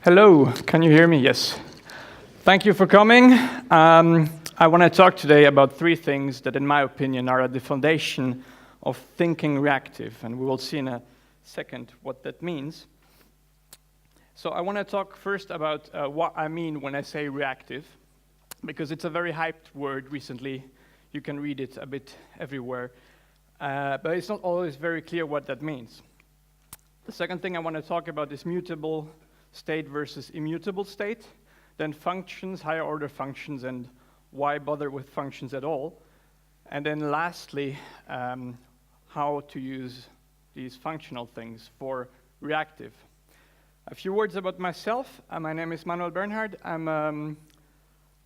Hello, can you hear me? Yes. Thank you for coming. I want to talk today about three things that, in my opinion, are at the foundation of thinking reactive, and we will see in a second what that means. So I want to talk first about what I mean when I say reactive, because it's a very hyped word recently. You can read it a bit everywhere, but it's not always very clear what that means. The second thing I want to talk about is mutable state versus immutable state, then functions, higher order functions, and why bother with functions at all. And then lastly, how to use these functional things for reactive. A few words about myself. My name is Manuel Bernhardt.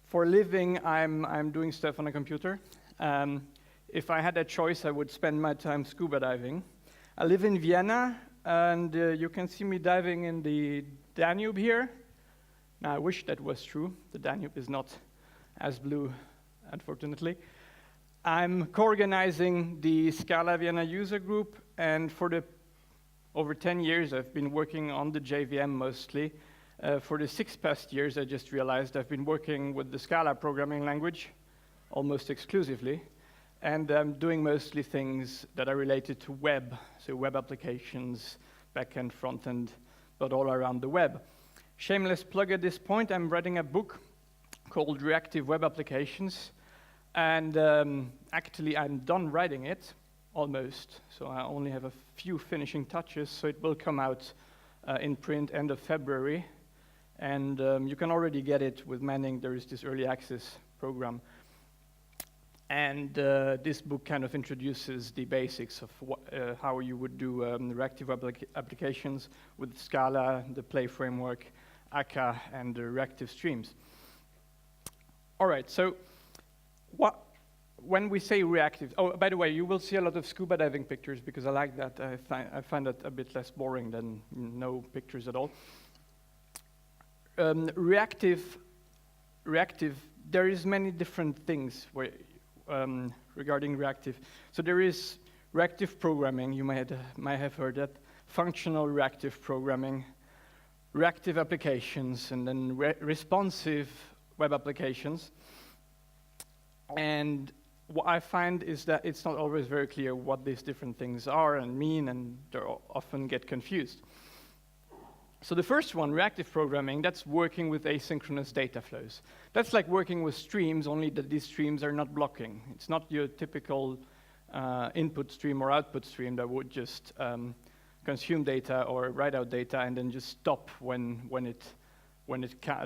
For a living, I'm doing stuff on a computer. If I had a choice, I would spend my time scuba diving. I live in Vienna, and you can see me diving in the Danube here. Now, I wish that was true. The Danube is not as blue, unfortunately. I'm co-organizing the Scala Vienna user group, and for over 10 years, I've been working on the JVM mostly. For the 6 past years, I just realized I've been working with the Scala programming language almost exclusively, and I'm doing mostly things that are related to web, so web applications, back-end, front-end, but all around the web. Shameless plug at this point, I'm writing a book called Reactive Web Applications, and actually I'm done writing it, almost, so I only have a few finishing touches, so it will come out in print end of February, and you can already get it with Manning. There is this early access program. And this book kind of introduces the basics of how you would do reactive web applications with Scala, the Play framework, Akka, and the reactive streams. All right, so when we say reactive, oh, by the way, you will see a lot of scuba diving pictures because I like that. I find that a bit less boring than no pictures at all. Reactive, there is many different things regarding reactive. So there is reactive programming, you might have heard that, functional reactive programming, reactive applications, and then responsive web applications. And what I find is that it's not always very clear what these different things are and mean, and they often get confused. So the first one, reactive programming, that's working with asynchronous data flows. That's like working with streams, only that these streams are not blocking. It's not your typical input stream or output stream that would just consume data or write out data and then just stop when it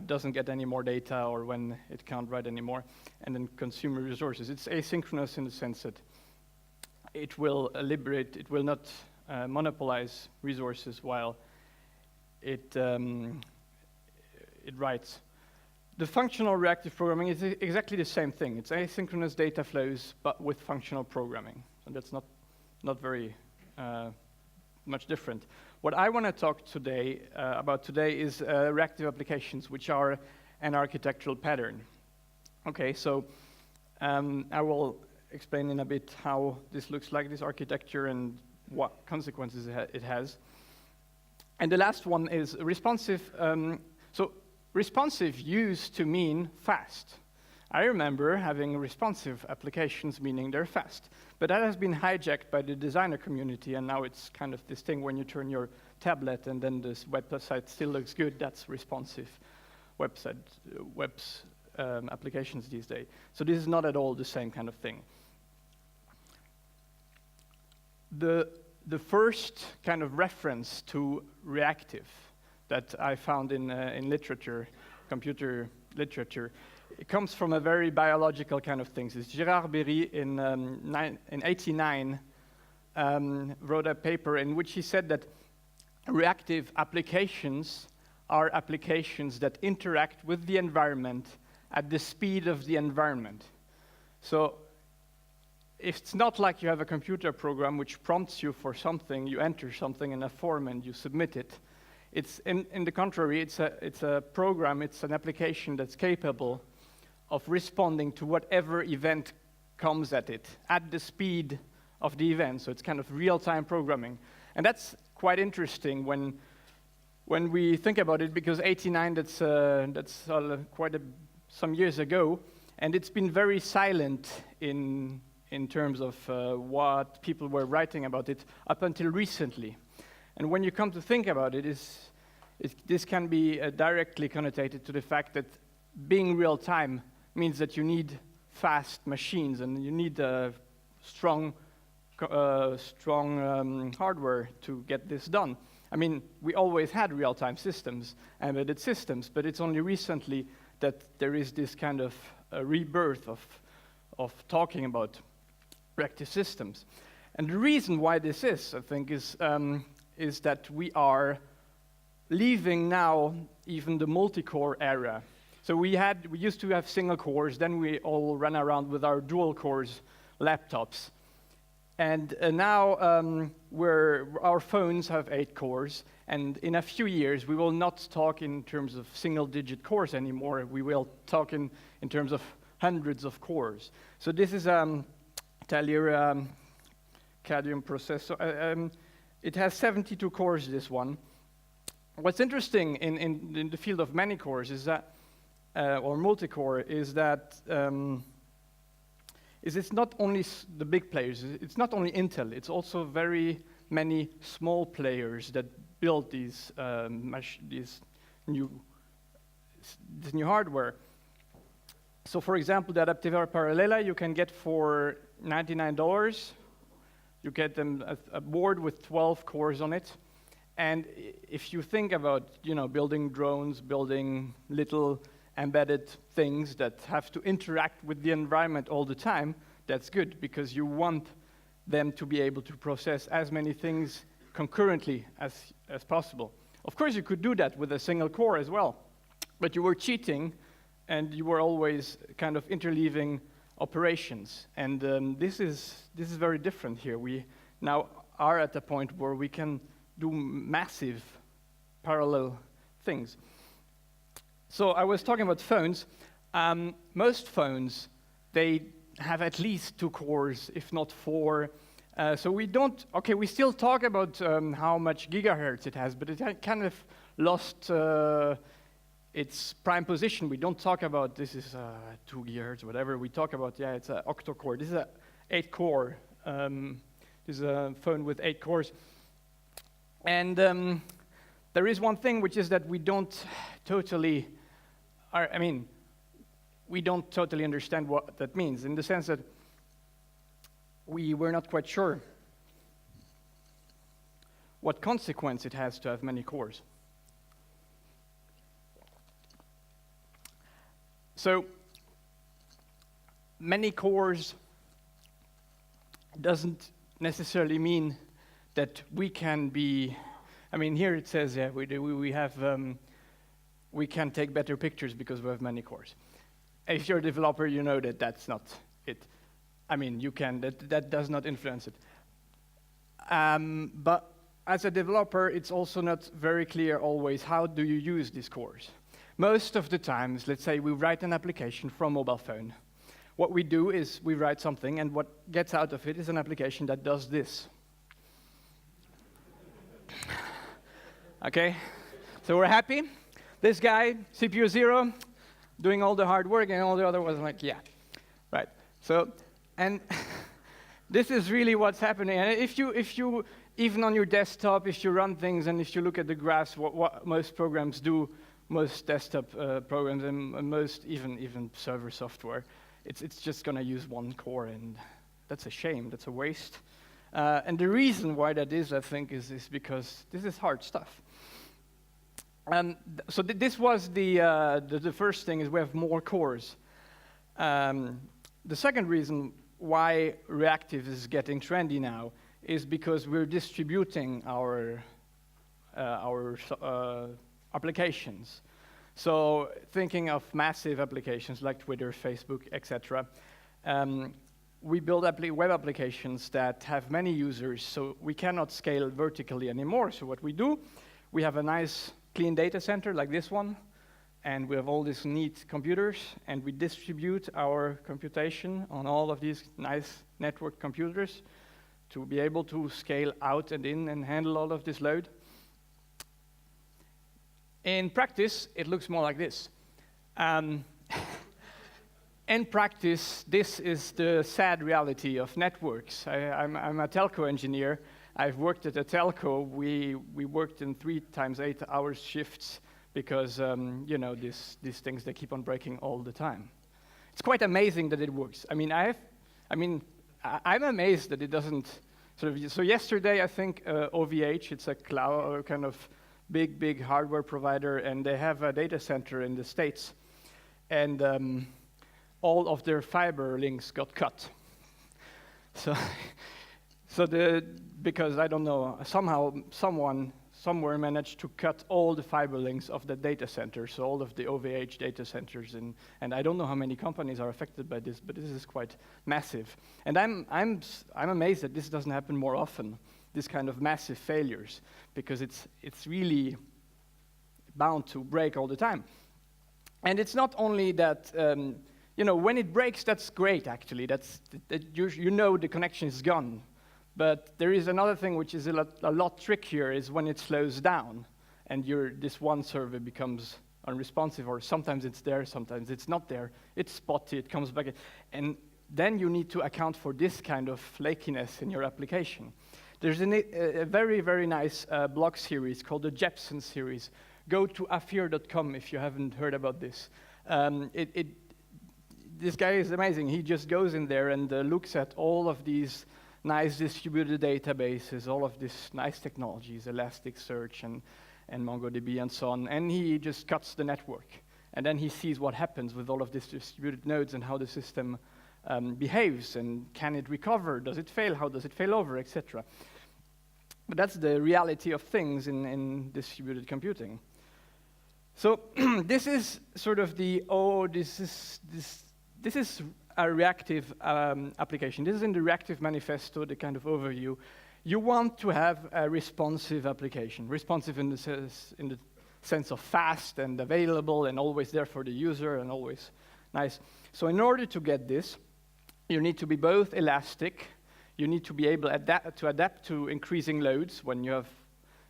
doesn't get any more data or when it can't write anymore, and then consume resources. It's asynchronous in the sense that it will liberate, it will not monopolize resources while it writes. The functional reactive programming is exactly the same thing. It's asynchronous data flows, but with functional programming. So that's not very much different. What I want to talk about today is reactive applications, which are an architectural pattern. Okay, so I will explain in a bit how this looks like, this architecture, and what consequences it has. And the last one is responsive. So responsive used to mean fast. I remember having responsive applications meaning they're fast. But that has been hijacked by the designer community, and now it's kind of this thing when you turn your tablet and then this website still looks good, that's responsive applications these days. So this is not at all the same kind of thing. The first kind of reference to reactive that I found in literature, computer literature, it comes from a very biological kind of thing. It's Gérard Berry in 1989 wrote a paper in which he said that reactive applications are applications that interact with the environment at the speed of the environment. So it's not like you have a computer program which prompts you for something, you enter something in a form and you submit it. It's in the contrary, it's a program, it's an application that's capable of responding to whatever event comes at it, at the speed of the event. So it's kind of real-time programming. And that's quite interesting when when we think about it, because 89, that's quite some years ago, and it's been very silent in terms of what people were writing about it up until recently. And when you come to think about it, this can be directly connotated to the fact that being real-time means that you need fast machines and you need strong hardware to get this done. I mean, we always had real-time systems, embedded systems, but it's only recently that there is this kind of rebirth of talking about reactive systems. And the reason why this is, I think, is that we are leaving now even the multi-core era. So we used to have single cores, then we all ran around with our dual cores laptops. And now our phones have 8 cores, and in a few years we will not talk in terms of single-digit cores anymore. We will talk in terms of hundreds of cores. So this is Talier Cadmium processor. It has 72 cores, this one. What's interesting in the field of many cores is that, or multi-core, is that it's not only the big players, it's not only Intel, it's also very many small players that build this new hardware. So for example, the Adaptive Parallella you can get for $99. You get a board with 12 cores on it. And if you think about, building drones, building little embedded things that have to interact with the environment all the time, that's good, because you want them to be able to process as many things concurrently as possible. Of course, you could do that with a single core as well, but you were cheating, and you were always kind of interleaving operations. And this is very different here. We now are at a point where we can do massive parallel things. So I was talking about phones. Most phones, they have at least 2 cores, if not 4. So we still talk about how much gigahertz it has, but it kind of lost its prime position. We don't talk about this is 2 gigahertz, whatever. We talk about, it's an octa-core. This is an 8-core. This is a phone with 8 cores. And there is one thing, which is that we don't totally understand what that means, in the sense that we were not quite sure what consequence it has to have many cores. So many cores doesn't necessarily mean that we can be, here it says, we can take better pictures because we have many cores. If you're a developer, you know that that's not it. You can, that does not influence it. But as a developer, it's also not very clear always how do you use these cores. Most of the times, let's say we write an application for a mobile phone. What we do is we write something, and what gets out of it is an application that does this. Okay, so we're happy. This guy, CPU 0, doing all the hard work, and all the other was like, yeah, right. So, and this is really what's happening. And if you, even on your desktop, if you run things, and if you look at the graphs, what most programs do, most desktop programs, and most even server software, it's just going to use 1 core, and that's a shame. That's a waste. And the reason why that is, I think, is because this is hard stuff. So this was the first thing, is we have more cores. The second reason why reactive is getting trendy now is because we're distributing our applications. So thinking of massive applications like Twitter, Facebook, etc. We build web applications that have many users, so we cannot scale vertically anymore. So what we do, we have a nice clean data center like this one, and we have all these neat computers, and we distribute our computation on all of these nice network computers to be able to scale out and in and handle all of this load. In practice, it looks more like this. In practice, this is the sad reality of networks. I'm a telco engineer. I've worked at a telco. We worked in 3 times 8 hours shifts because you know, these things, they keep on breaking all the time. It's quite amazing that it works. I mean, I'm amazed that it doesn't sort of. So yesterday, I think OVH, it's a cloud kind of big hardware provider, and they have a data center in the States, and all of their fiber links got cut. So because I don't know, somehow someone somewhere managed to cut all the fiber links of the data center, so all of the OVH data centers, and I don't know how many companies are affected by this, but this is quite massive. And I'm amazed that this doesn't happen more often, this kind of massive failures, because it's really bound to break all the time. And it's not only that. You know, when it breaks, that's great, actually. You know the connection is gone. But there is another thing which is a lot trickier, is when it slows down and this one server becomes unresponsive, or sometimes it's there, sometimes it's not there. It's spotty, it comes back. And then you need to account for this kind of flakiness in your application. There's a very, very nice blog series called the Jepson series. Go to afir.com if you haven't heard about this. This guy is amazing. He just goes in there and looks at all of these nice distributed databases, all of these nice technologies, Elasticsearch and MongoDB and so on, and he just cuts the network. And then he sees what happens with all of these distributed nodes and how the system behaves, and can it recover, does it fail, how does it fail over, etc. But that's the reality of things in distributed computing. So this is sort of this is a reactive application. This is in the Reactive Manifesto, the kind of overview. You want to have a responsive application. Responsive in the sense of fast and available and always there for the user and always nice. So in order to get this, you need to be both elastic. You need to be able to adapt to increasing loads when your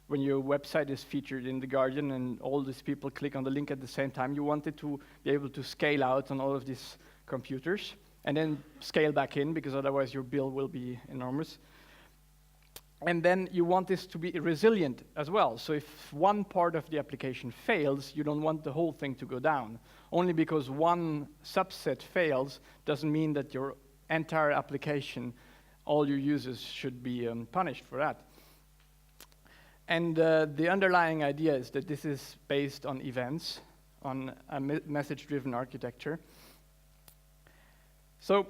website is featured in The Guardian and all these people click on the link at the same time. You want it to be able to scale out on all of these computers and then scale back in, because otherwise your bill will be enormous. And then you want this to be resilient as well. So if one part of the application fails, you don't want the whole thing to go down. Only because one subset fails doesn't mean that your entire application, all your users should be punished for that. And the underlying idea is that this is based on events, on a message-driven architecture. So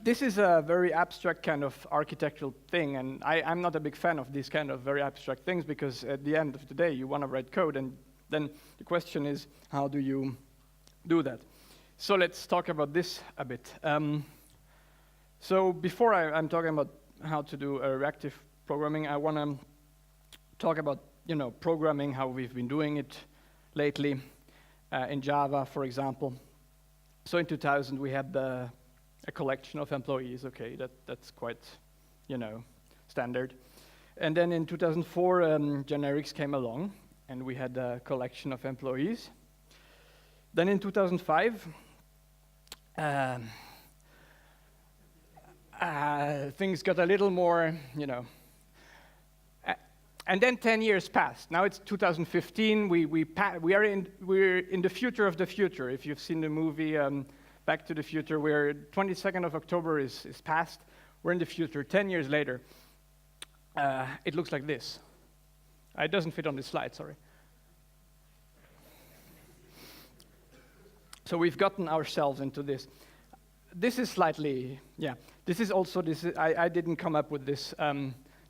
this is a very abstract kind of architectural thing, and I'm not a big fan of these kind of very abstract things, because at the end of the day, you want to write code, and then the question is, how do you do that? So let's talk about this a bit. So before I'm talking about how to do reactive programming, I want to talk about programming, how we've been doing it lately in Java, for example. So in 2000, we had a collection of employees. Okay, that's quite, standard. And then in 2004, generics came along, and we had a collection of employees. Then in 2005, things got a little more, and then 10 years passed. Now it's 2015. We're in the future of the future. If you've seen the movie Back to the Future, where 22nd of October is past, we're in the future. 10 years later, it looks like this. It doesn't fit on this slide, sorry. So we've gotten ourselves into this. This is slightly, This is also I didn't come up with this.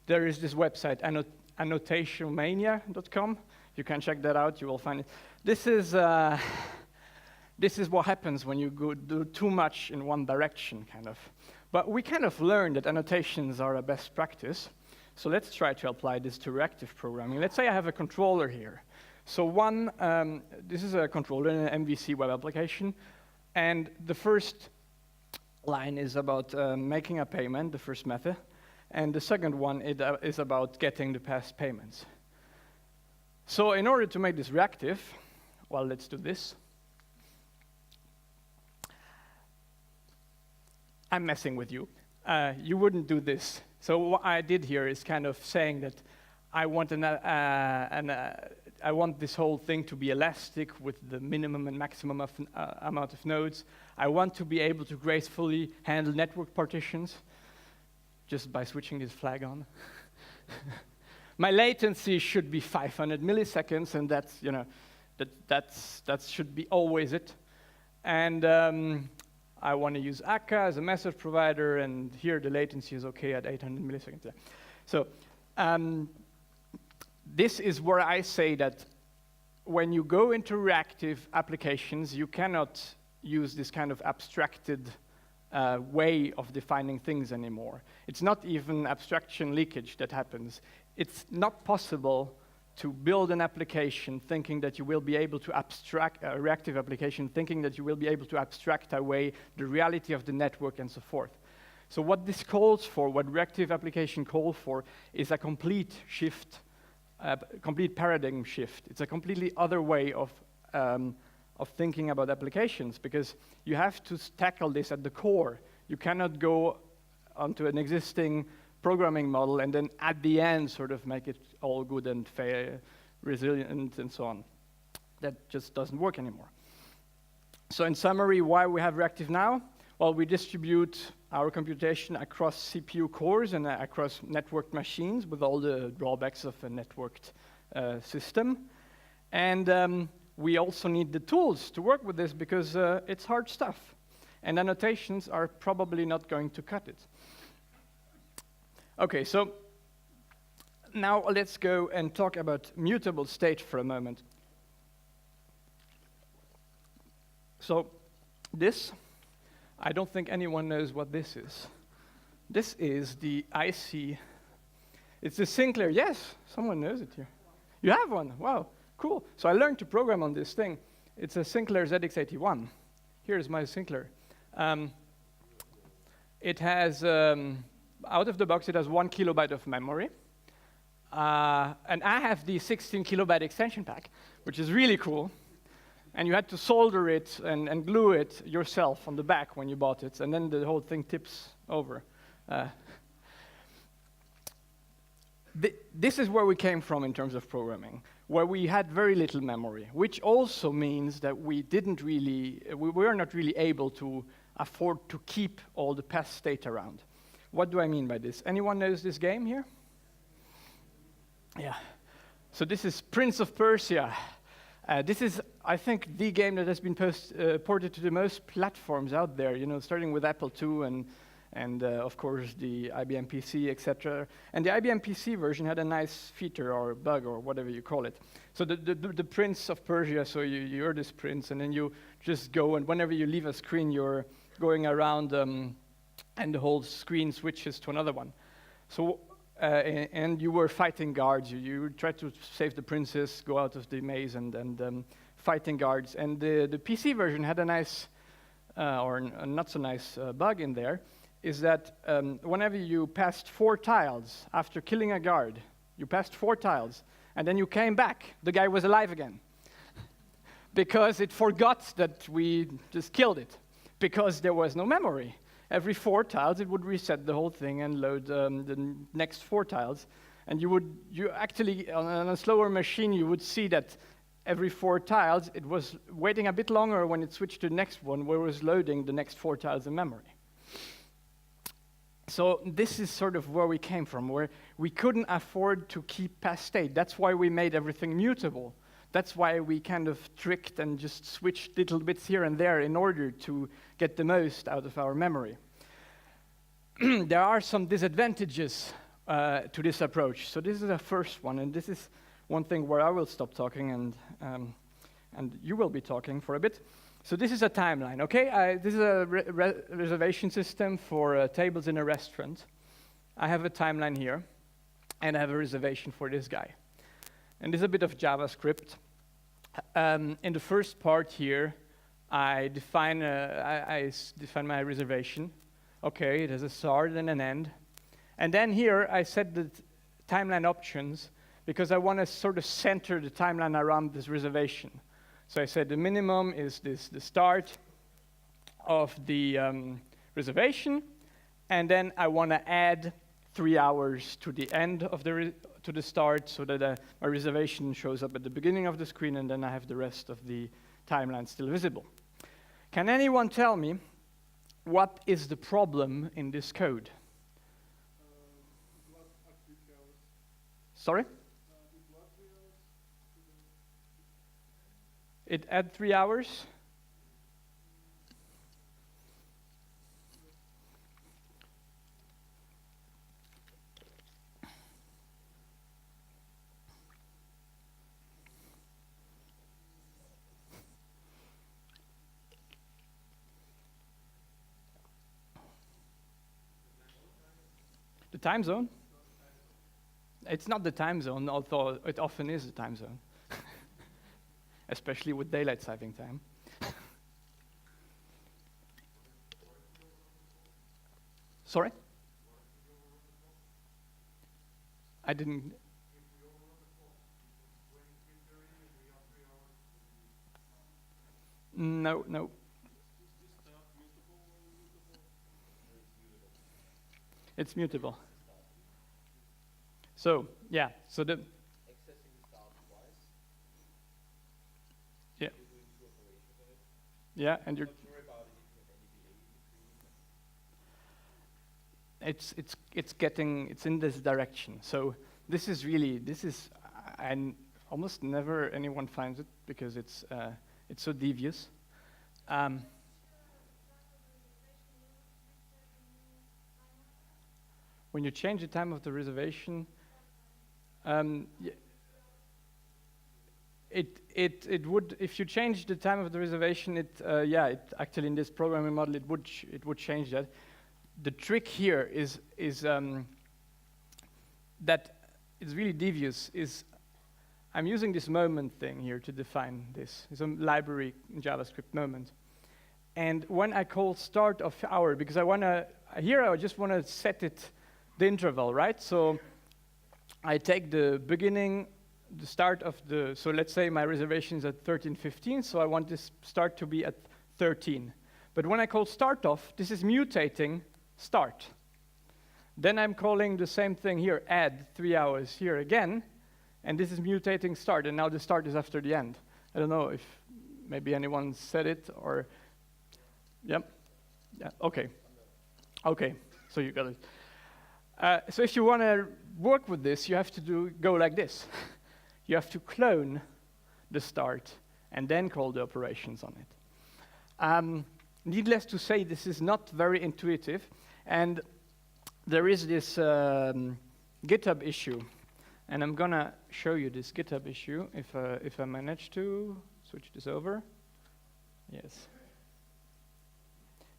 There is this website, annotationmania.com. You can check that out. You will find it. This is what happens when you do too much in one direction, kind of. But we kind of learned that annotations are a best practice. So let's try to apply this to reactive programming. Let's say I have a controller here. So this is a controller in an MVC web application, and the first line is about making a payment, the first method. And the second one is about getting the past payments. So in order to make this reactive, well, let's do this. I'm messing with you. You wouldn't do this. So what I did here is kind of saying that I want I want this whole thing to be elastic with the minimum and maximum of, amount of nodes. I want to be able to gracefully handle network partitions just by switching this flag on. My latency should be 500 milliseconds, and that's, you know, that should be always it. And I want to use akka as a message provider, and here the latency is okay at 800 milliseconds. So this is where I say that when you go into reactive applications, you cannot use this kind of abstracted way of defining things anymore. It's not even abstraction leakage that happens. It's not possible to build an application thinking that you will be able to abstract, a reactive application thinking that you will be able to abstract away the reality of the network and so forth. So what this calls for, what reactive application calls for, is a complete shift, complete paradigm shift. It's a completely other way of thinking about applications, because you have to tackle this at the core. You cannot go onto an existing programming model and then at the end sort of make it all good and fair, resilient and so on. That just doesn't work anymore. So in summary, why we have reactive now? Well, we distribute our computation across CPU cores and across networked machines with all the drawbacks of a networked system. And we also need the tools to work with this, because it's hard stuff. And annotations are probably not going to cut it. Okay, so now let's go and talk about mutable state for a moment. So this, I don't think anyone knows what this is. This is the IC. It's the Sinclair. Yes, someone knows it here. You have one. Wow, cool. So I learned to program on this thing. It's a Sinclair ZX81. Here's my Sinclair. It has, out of the box, it has 1 kilobyte of memory. And I have the 16 kilobyte extension pack, which is really cool. And you had to solder it and glue it yourself on the back when you bought it, and then the whole thing tips over. This is where we came from in terms of programming, where we had very little memory, which also means that we were not really able to afford to keep all the past state around. What do I mean by this? Anyone knows this game here? Yeah. So this is Prince of Persia. This is, I think, the game that has been ported to the most platforms out there, you know, starting with Apple II and of course, the IBM PC, etc. And the IBM PC version had a nice feature or bug or whatever you call it. So the Prince of Persia, so you're this prince, and then you just go, and whenever you leave a screen, you're going around, and the whole screen switches to another one. So, and you were fighting guards. You tried to save the princess, go out of the maze, and fighting guards. And the PC version had a nice, or a not so nice bug in there, is that whenever you passed 4 tiles after killing a guard, you passed 4 tiles, and then you came back, the guy was alive again. Because it forgot that we just killed it, because there was no memory. Every 4 tiles, it would reset the whole thing and load the next 4 tiles. And you actually, on a slower machine, you would see that every 4 tiles, it was waiting a bit longer when it switched to the next one, where it was loading the next 4 tiles in memory. So this is sort of where we came from, where we couldn't afford to keep past state. That's why we made everything mutable. That's why we kind of tricked and just switched little bits here and there in order to get the most out of our memory. There are some disadvantages to this approach. So this is the first one, and this is one thing where I will stop talking and you will be talking for a bit. So this is a timeline, okay? This is a reservation system for tables in a restaurant. I have a timeline here, and I have a reservation for this guy. And this is a bit of JavaScript. In the first part here, I define my reservation. Okay, it has a start and an end. And then here, I set the timeline options because I want to sort of center the timeline around this reservation. So I said the minimum is the start of the reservation, and then I want to add 3 hours to the end of to the start, so that my reservation shows up at the beginning of the screen, and then I have the rest of the timeline still visible. Can anyone tell me what is the problem in this code? Sorry? It add 3 hours? The time zone? It's not the time zone, although it often is the time zone, especially with daylight saving time. Sorry? I didn't. No, no. It's mutable. So, yeah, so the... Accessing the start twice. Yeah. You're doing 2 operations on it. Yeah, and you're... Not sure about it if you have any delay between. It's in this direction. So this is, and almost never anyone finds it because it's so devious. When you change the time of the reservation, it would, if you change the time of the reservation, it actually in this programming model it would change that. The trick here is that it's really devious. I'm using this moment thing here to define this. It's a library in JavaScript moment. And when I call start of hour, because I just want to set it, the interval, right? So I take the beginning, the start of so let's say my reservation is at 13:15, so I want this start to be at 13. But when I call start off, this is mutating start. Then I'm calling the same thing here, add 3 hours here again, and this is mutating start, and now the start is after the end. I don't know if maybe anyone said it, or, yep, yeah, okay. Okay, so you got it. So if you want to work with this, you have to go like this. You have to clone the start and then call the operations on it. Needless to say, this is not very intuitive, and there is this GitHub issue, and I'm gonna show you this GitHub issue if I manage to switch this over. Yes.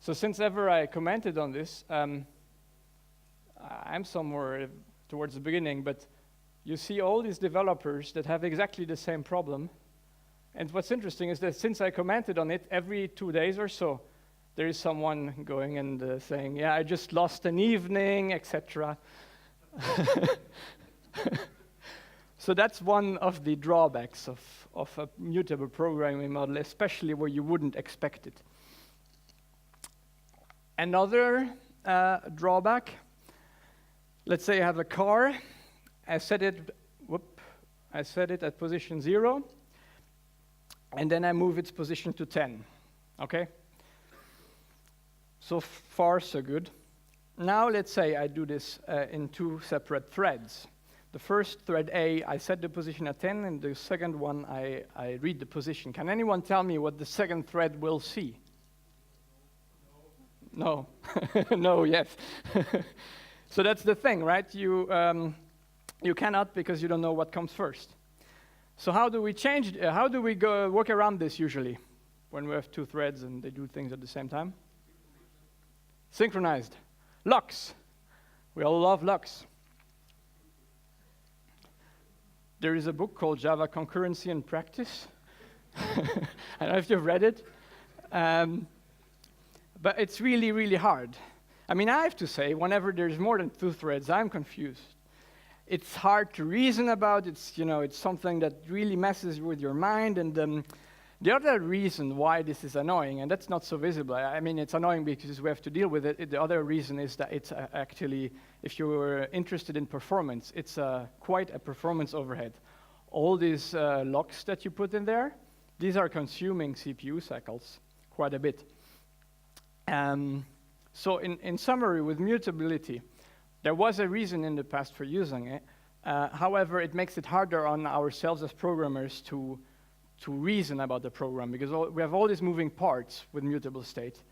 So since ever I commented on this, I'm somewhere towards the beginning, but you see all these developers that have exactly the same problem. And what's interesting is that since I commented on it, every 2 days or so, there is someone going and saying, yeah, I just lost an evening, etc. So that's one of the drawbacks of a mutable programming model, especially where you wouldn't expect it. Another drawback, let's say I have a car, I set it at position 0, and then I move its position to 10, okay? So far, so good. Now let's say I do this in 2 separate threads. The first thread A, I set the position at 10, and the second one, I read the position. Can anyone tell me what the second thread will see? No. No, yes. So that's the thing, right? You cannot, because you don't know what comes first. So how do we change? How do we go work around this usually when we have 2 threads and they do things at the same time? Synchronized. Locks. We all love locks. There is a book called Java Concurrency and Practice. I don't know if you've read it. But it's really, really hard. I mean, I have to say, whenever there's more than 2 threads, I'm confused. it's hard to reason about. It's, it's something that really messes with your mind. And the other reason why this is annoying, and that's not so visible, I mean, it's annoying because we have to deal with it. The other reason is that it's actually, if you're interested in performance, it's quite a performance overhead. All these locks that you put in there, these are consuming CPU cycles quite a bit. So in summary, with mutability, there was a reason in the past for using it. However, it makes it harder on ourselves as programmers to reason about the program, because we have all these moving parts with mutable state.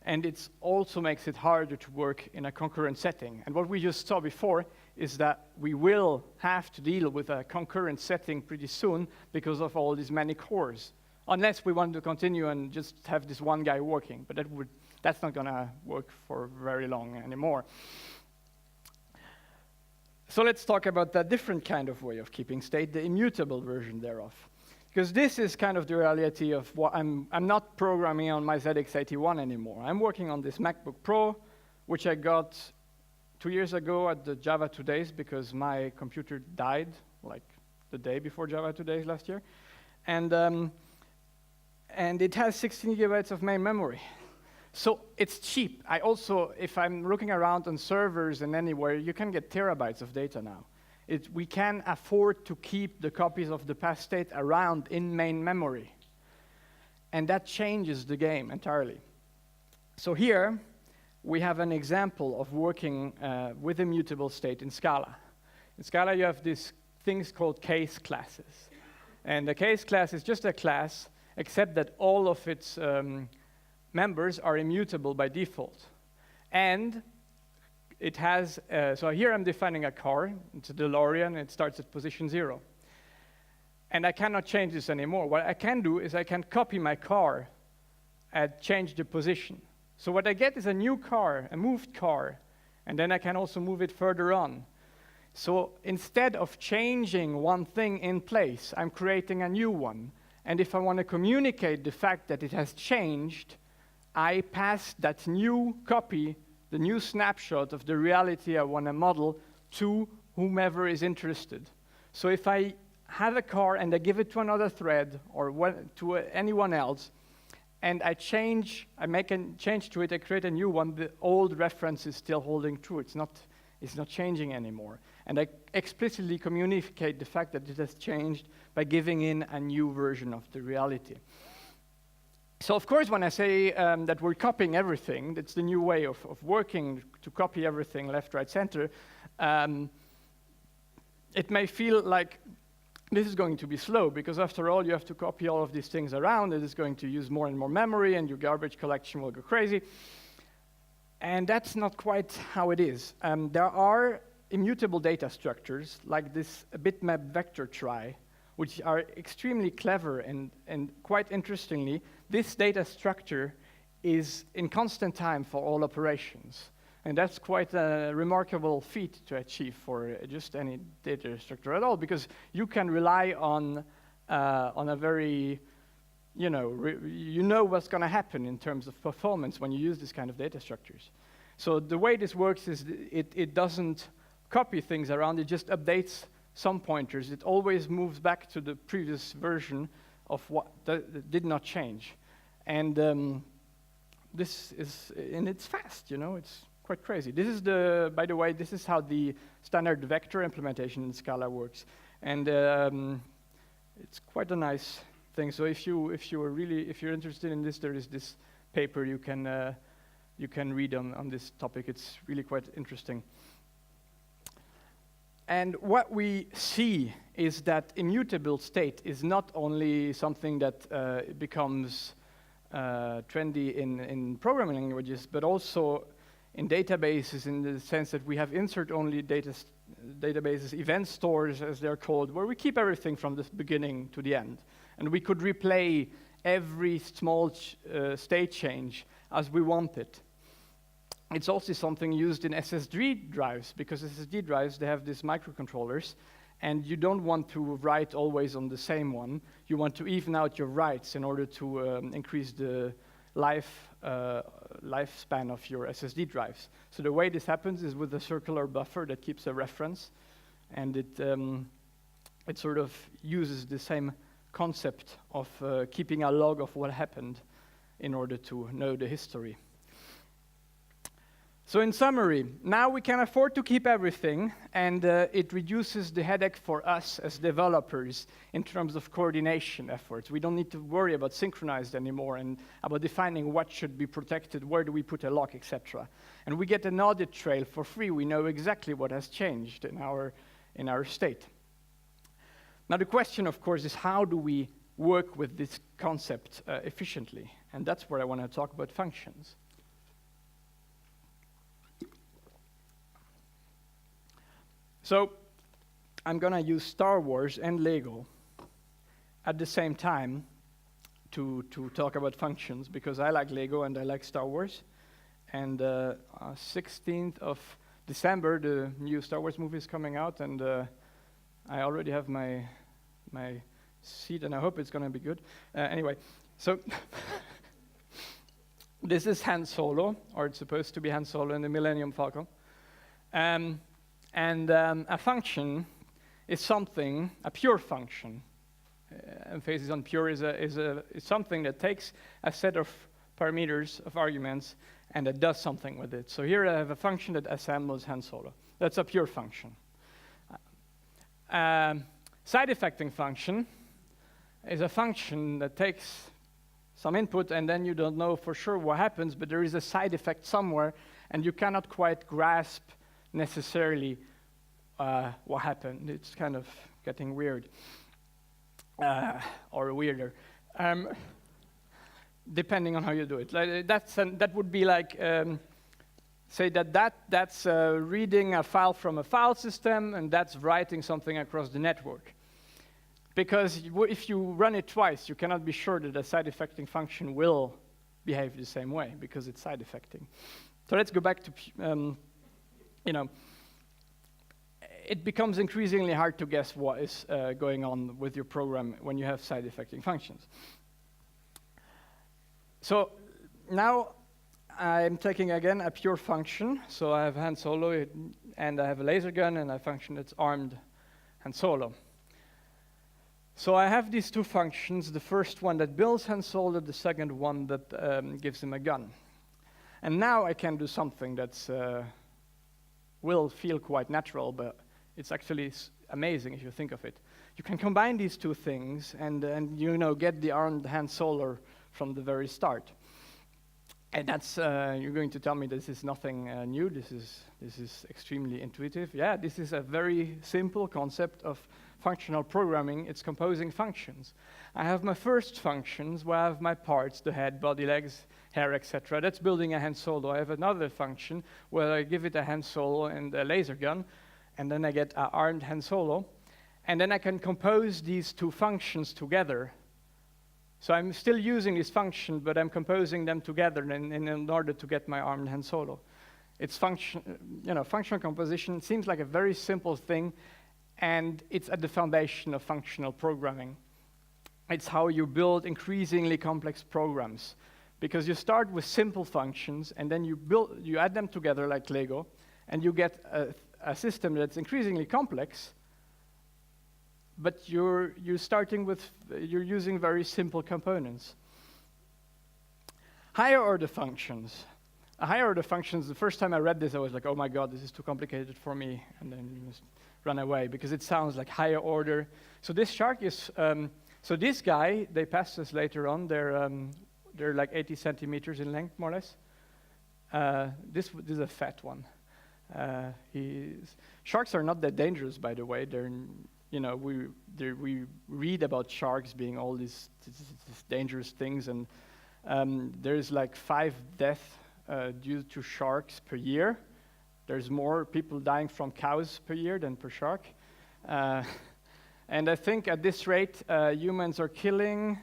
And it also makes it harder to work in a concurrent setting. And what we just saw before is that we will have to deal with a concurrent setting pretty soon because of all these many cores, unless we want to continue and just have this one guy working. But that's not going to work for very long anymore. So let's talk about that different kind of way of keeping state, the immutable version thereof. Because this is kind of the reality of what I'm not programming on my ZX81 anymore. I'm working on this MacBook Pro, which I got 2 years ago at the Java2Days because my computer died like the day before Java2Days last year. And it has 16 gigabytes of main memory. So it's cheap. I also, if I'm looking around on servers and anywhere, you can get terabytes of data now. We can afford to keep the copies of the past state around in main memory. And that changes the game entirely. So here, we have an example of working with immutable state in Scala. In Scala, you have these things called case classes. And the case class is just a class, except that all of its members are immutable by default. And it has, so here I'm defining a car. It's a DeLorean. It starts at position 0. And I cannot change this anymore. What I can do is I can copy my car and change the position. So what I get is a new car, a moved car, and then I can also move it further on. So instead of changing one thing in place, I'm creating a new one. And if I want to communicate the fact that it has changed, I pass that new copy, the new snapshot of the reality I want to model, to whomever is interested. So if I have a car and I give it to another thread or to anyone else, and I make a change to it, I create a new one, the old reference is still holding true. It's not changing anymore. And I explicitly communicate the fact that it has changed by giving in a new version of the reality. So of course, when I say that we're copying everything, that's the new way of working, to copy everything left, right, center, it may feel like this is going to be slow, because after all, you have to copy all of these things around. It is going to use more and more memory, and your garbage collection will go crazy. And that's not quite how it is. There are immutable data structures, like this bitmap vector trie, which are extremely clever, and quite interestingly, this data structure is in constant time for all operations. And that's quite a remarkable feat to achieve for just any data structure at all, because you can rely on a very, you know what's going to happen in terms of performance when you use this kind of data structures. So the way this works is it doesn't copy things around, it just updates some pointers. It always moves back to the previous version of what did not change. And this is, and it's fast, it's quite crazy. This is by the way, this is how the standard vector implementation in Scala works. And it's quite a nice thing. So if you're interested in this, there is this paper you can read on this topic. It's really quite interesting. And what we see is that immutable state is not only something that becomes trendy in programming languages, but also in databases, in the sense that we have insert-only databases, event stores, as they're called, where we keep everything from the beginning to the end. And we could replay every small state change as we want it. It's also something used in SSD drives, because SSD drives, they have these microcontrollers, and you don't want to write always on the same one. You want to even out your writes in order to increase the lifespan of your SSD drives. So the way this happens is with a circular buffer that keeps a reference, and it sort of uses the same concept of keeping a log of what happened in order to know the history. So in summary, now we can afford to keep everything, and it reduces the headache for us as developers in terms of coordination efforts. We don't need to worry about synchronized anymore and about defining what should be protected, where do we put a lock, etc. And we get an audit trail for free. We know exactly what has changed in our state. Now the question, of course, is how do we work with this concept efficiently? And that's where I want to talk about functions. So I'm going to use Star Wars and Lego at the same time to talk about functions, because I like Lego and I like Star Wars. And 16th of December, the new Star Wars movie is coming out, and I already have my seat, and I hope it's going to be good. Anyway, so this is Han Solo, or it's supposed to be Han Solo in the Millennium Falcon. And a function is something, a pure function, emphasis on pure, is something that takes a set of parameters, of arguments, and that does something with it. So here I have a function that assembles Han Solo. That's a pure function. Side-effecting function is a function that takes some input, and then you don't know for sure what happens, but there is a side effect somewhere, and you cannot quite grasp necessarily what happened. It's kind of getting weird, or weirder, depending on how you do it. Like that would be like, say that's reading a file from a file system, and that's writing something across the network. Because if you run it twice, you cannot be sure that a side-effecting function will behave the same way, because it's side-effecting. So let's go back to, it becomes increasingly hard to guess what is going on with your program when you have side-effecting functions. So now I'm taking again a pure function. So I have Han Solo, and I have a laser gun, and a function that's armed Han Solo. So I have these two functions, the first one that builds Han Solo, the second one that gives him a gun. And now I can do something that's will feel quite natural, but it's actually amazing if you think of it. You can combine these two things and get the armed Han Solo from the very start. And that's you're going to tell me this is nothing new. This is extremely intuitive. Yeah, this is a very simple concept of functional programming. It's composing functions. I have my first functions where I have my parts, the head, body, legs, hair, etc. That's building a Han Solo. I have another function where I give it a Han Solo and a laser gun, and then I get an armed Han Solo. And then I can compose these two functions together. So I'm still using this function, but I'm composing them together in order to get my armed Han Solo. It's functional composition seems like a very simple thing, and it's at the foundation of functional programming. It's how you build increasingly complex programs, because you start with simple functions, and then you add them together like Lego, and you get a system that's increasingly complex. But you're using very simple components. Higher order functions. A higher order functions, the first time I read this, I was like, oh my God, this is too complicated for me, and then you just run away, because it sounds like higher order. So this shark is, so this guy, they passed us later on, they're like 80 centimeters in length, more or less. This is a fat one. Sharks are not that dangerous, by the way. We read about sharks being all these dangerous things, and there's like 5 deaths due to sharks per year. There's more people dying from cows per year than per shark. And I think at this rate, humans are killing,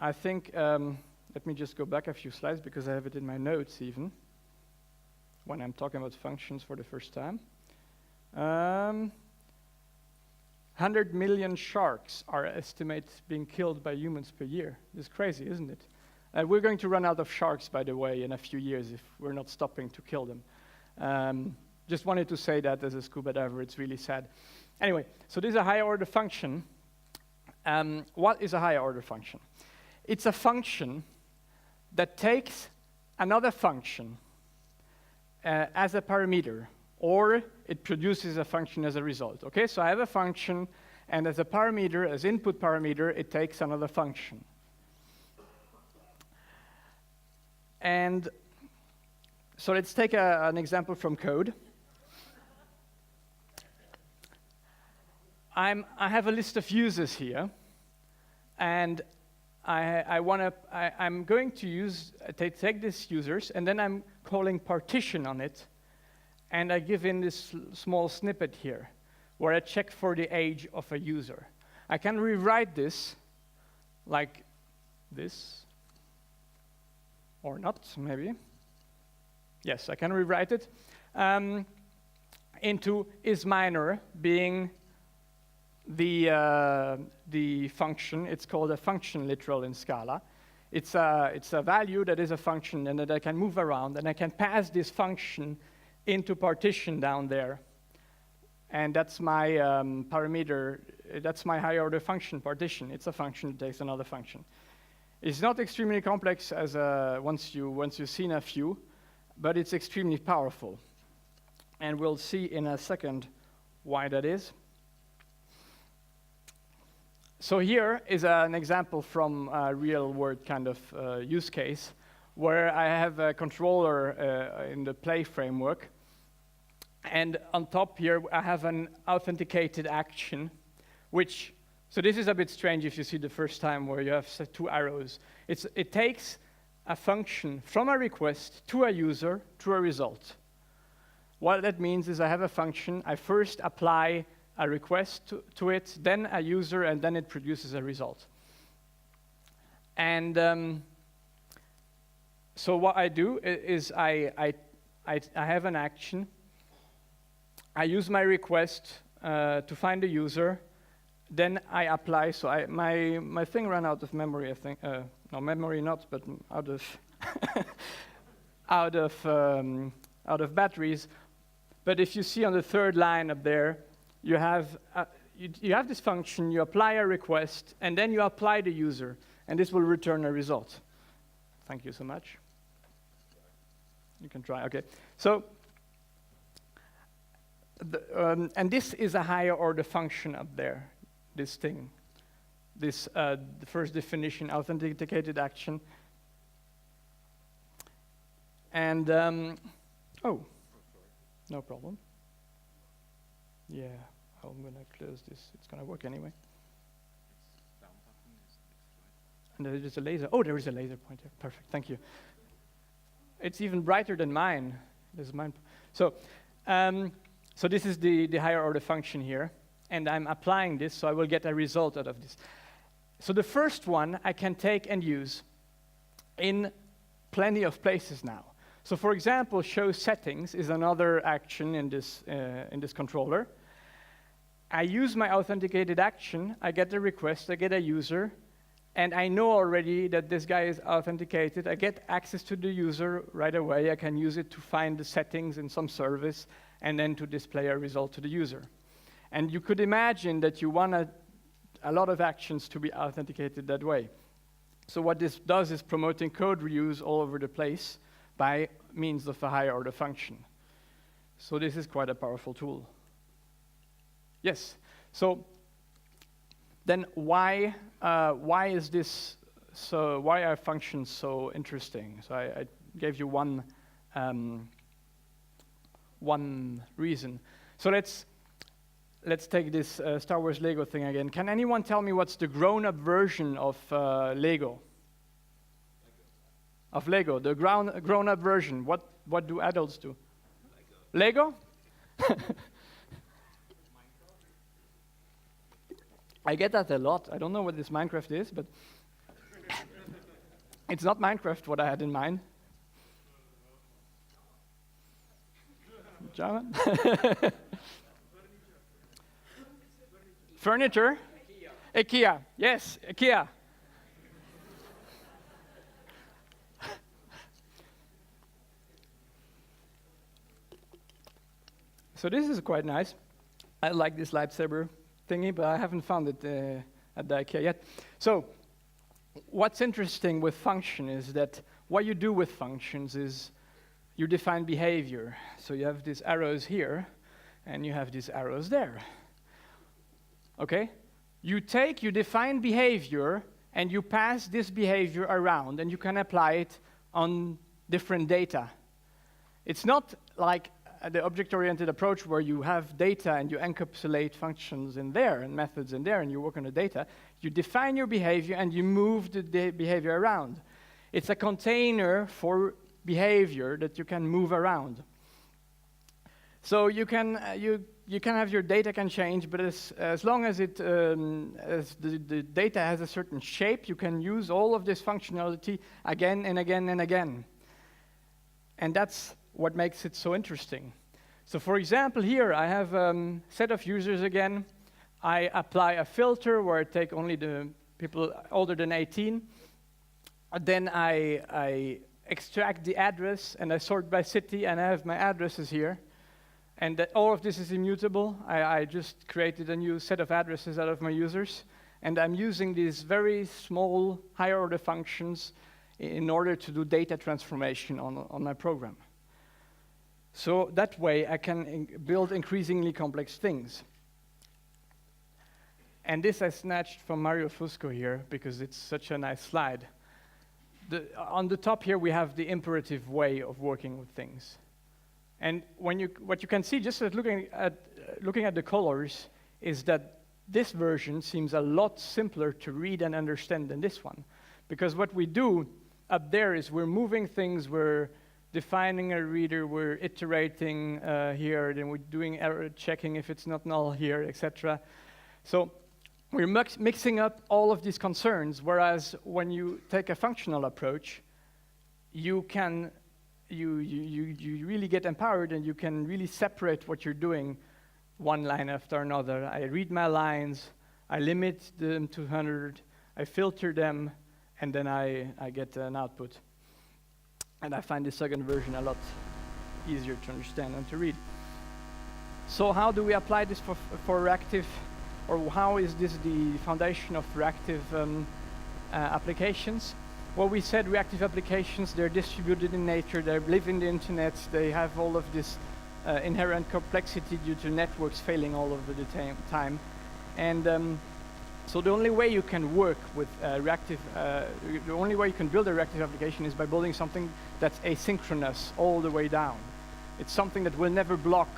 I think, let me just go back a few slides because I have it in my notes even, when I'm talking about functions for the first time. 100 million sharks are estimated being killed by humans per year. It's crazy, isn't it? We're going to run out of sharks, by the way, in a few years if we're not stopping to kill them. Just wanted to say that as a scuba diver, it's really sad. Anyway, so this is a higher order function. What is a higher order function? It's a function that takes another function as a parameter, or it produces a function as a result. Okay, so I have a function, and as a parameter, as input parameter, it takes another function. And so let's take an example from code. I have a list of users here, and I'm going to take these users, and then I'm calling partition on it, and I give in this small snippet here, where I check for the age of a user. I can rewrite this like this, or not, maybe. Yes, I can rewrite it into isMinor being the function. It's called a function literal in Scala. It's a value that is a function and that I can move around, and I can pass this function into partition down there. And that's my parameter, that's my higher order function partition. It's a function that takes another function. It's not extremely complex as once you've seen a few, but it's extremely powerful. And we'll see in a second why that is. So here is an example from a real-world kind of use case where I have a controller in the Play framework. And on top here, I have an authenticated action, which, so this is a bit strange if you see the first time where you have set two arrows. It takes a function from a request to a user to a result. What that means is I have a function, I first apply a request to it, then a user, and then it produces a result. And so what I do is I have an action. I use my request to find the user. Then I apply. So my thing ran out of memory. I think no memory not, but out of out of batteries. But if you see on the third line up there, you have this function. You apply a request, and then you apply the user, and this will return a result. Thank you so much. You can try. Okay. So. And this is a higher order function up there, this thing, this the first definition, authenticated action. And, oh, no problem. Yeah, I'm going to close this. It's going to work anyway. And there is a laser. Oh, there is a laser pointer. Perfect, thank you. It's even brighter than mine. This is mine. So, so this is the higher order function here, and I'm applying this, so I will get a result out of this. So the first one I can take and use in plenty of places now. So for example, show settings is another action in this controller. I use my authenticated action, I get a request, I get a user, and I know already that this guy is authenticated. I get access to the user right away. I can use it to find the settings in some service, and then to display a result to the user. And you could imagine that you want a lot of actions to be authenticated that way. So what this does is promoting code reuse all over the place by means of a higher order function. So this is quite a powerful tool. Yes, so then why is this so? Why are functions so interesting? So I gave you one reason. So let's take this Star Wars Lego thing again. Can anyone tell me what's the grown-up version of Lego? Of Lego, the grown-up version. What do adults do? Lego? I get that a lot. I don't know what this Minecraft is, but it's not Minecraft what I had in mind. Java? Furniture? IKEA. Yes, IKEA. So this is quite nice. I like this lightsaber thingy, but I haven't found it at the IKEA yet. So what's interesting with function is that what you do with functions is you define behavior. So you have these arrows here, and you have these arrows there. Okay? You define behavior, and you pass this behavior around, and you can apply it on different data. It's not like the object-oriented approach where you have data and you encapsulate functions in there and methods in there, and you work on the data. You define your behavior, and you move the behavior around. It's a container for behavior that you can move around. So you can have your data can change, but as long as the data has a certain shape, you can use all of this functionality again and again and again. And that's what makes it so interesting. So for example, here I have a set of users again. I apply a filter where I take only the people older than 18. Then I extract the address, and I sort by city, and I have my addresses here. And all of this is immutable. I just created a new set of addresses out of my users. And I'm using these very small, higher-order functions in order to do data transformation on my program. So that way, I can build increasingly complex things. And this I snatched from Mario Fusco here, because it's such a nice slide. On the top here, we have the imperative way of working with things. And what you can see, just looking at the colors, is that this version seems a lot simpler to read and understand than this one. Because what we do up there is we're moving things, we're defining a reader, we're iterating here, then we're doing error checking if it's not null here, etc. So we're mixing up all of these concerns, whereas when you take a functional approach, you really get empowered, and you can really separate what you're doing one line after another. I read my lines, I limit them to 100, I filter them, and then I get an output. And I find the second version a lot easier to understand and to read. So how do we apply this for reactive, or how is this the foundation of reactive applications? Well, we said reactive applications, they're distributed in nature, they live in the internet, they have all of this inherent complexity due to networks failing all of the time. And so the only way you can work with the only way you can build a reactive application is by building something that's asynchronous all the way down. It's something that will never block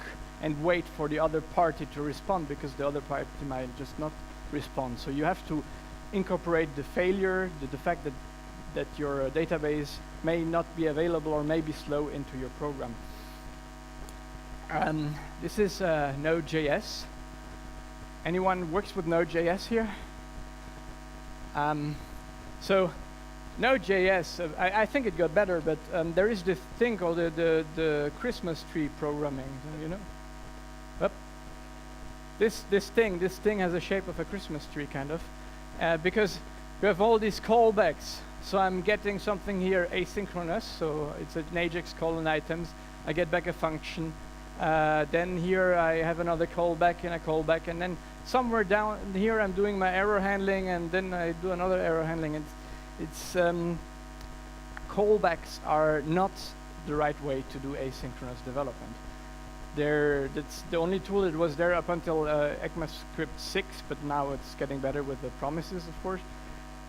and wait for the other party to respond, because the other party might just not respond. So you have to incorporate the failure, the fact that your database may not be available or may be slow into your program. This is Node.js. Anyone works with Node.js here? So Node.js, I think it got better, but there is this thing called the Christmas tree programming, you know? Yep. This thing has a shape of a Christmas tree, kind of, because we have all these callbacks. So I'm getting something here asynchronous, so it's an Ajax colon items. I get back a function. Then here I have another callback and a callback, and then somewhere down here I'm doing my error handling, and then I do another error handling. Callbacks are not the right way to do asynchronous development. That's the only tool that was there up until ECMAScript 6, but now it's getting better with the promises, of course.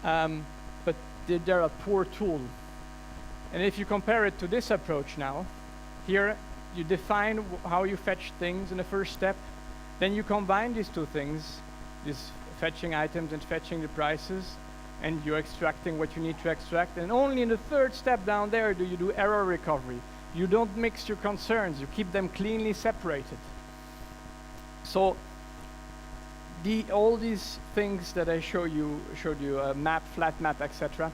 But they're a poor tool. And if you compare it to this approach now, here you define how you fetch things in the first step, then you combine these two things, this fetching items and fetching the prices, and you're extracting what you need to extract, and only in the third step down there do you do error recovery. You don't mix your concerns, you keep them cleanly separated. So all these things that I showed you, map, flat map, etc.,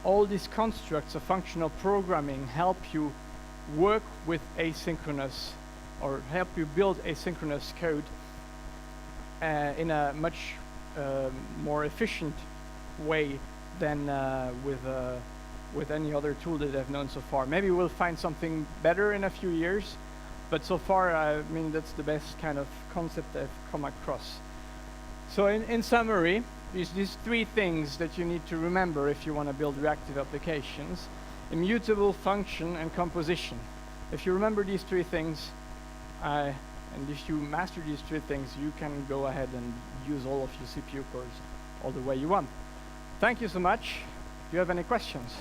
all these constructs of functional programming help you work with asynchronous, or help you build asynchronous code in a much more efficient way than with any other tool that I've known so far. Maybe we'll find something better in a few years, But so far, I mean, that's the best kind of concept I've come across. So in summary, these three things that you need to remember if you want to build reactive applications: immutable, function, and composition. If you remember these three things, and if you master these three things, you can go ahead and use all of your CPU cores all the way you want. Thank you so much. Do you have any questions?